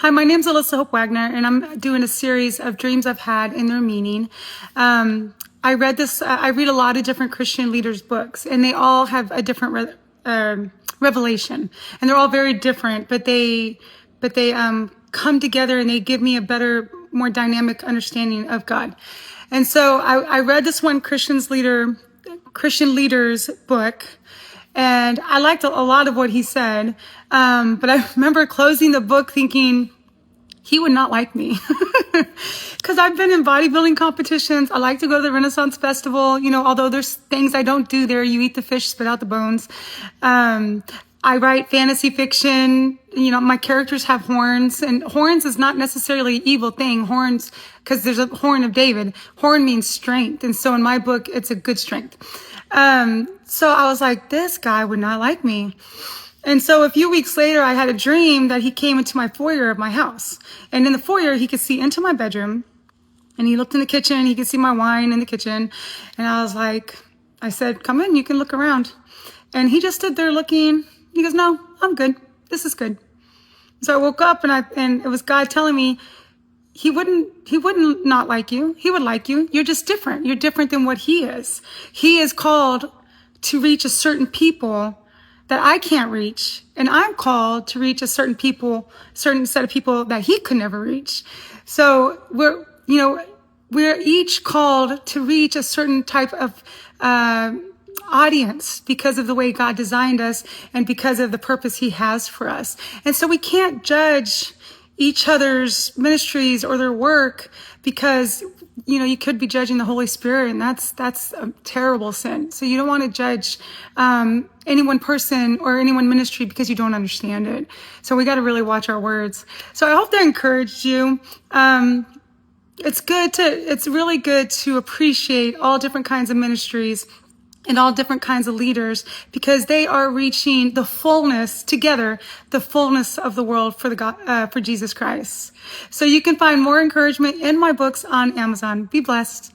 Hi, my name's Alyssa Hope Wagner, and I'm doing a series of dreams I've had and their meaning. I read a lot of different Christian leaders' books, and they all have a different revelation, and they're all very different, but they come together and they give me a better, more dynamic understanding of God. And so I read this one Christian leader's book, and I liked a lot of what he said. But I remember closing the book thinking, he would not like me. Because I've been in bodybuilding competitions. I like to go to the Renaissance Festival, although there's things I don't do there. You eat the fish, spit out the bones. I write fantasy fiction. My characters have horns, and horns is not necessarily an evil thing. Horns, because there's a horn of David. Horn means strength. And so in my book, it's a good strength. So I was like, this guy would not like me. And so a few weeks later, I had a dream that he came into my foyer of my house. And in the foyer, he could see into my bedroom. And he looked in the kitchen. He could see my wine in the kitchen. And I said, come in, you can look around. And he just stood there looking. He goes, no, I'm good. This is good. So I woke up and it was God telling me, he wouldn't not like you. He would like you. You're just different. You're different than what he is. He is called to reach a certain people that I can't reach. And I'm called to reach a certain set of people that he could never reach. So we're each called to reach a certain type of, audience because of the way God designed us and because of the purpose he has for us. And so we can't judge each other's ministries or their work because, you could be judging the Holy Spirit, and that's a terrible sin. So you don't want to judge any one person or any one ministry because you don't understand it. So we got to really watch our words. So I hope that encouraged you. It's really good to appreciate all different kinds of ministries and all different kinds of leaders, because they are reaching the fullness together, the fullness of the world for Jesus Christ. So you can find more encouragement in my books on Amazon. Be blessed.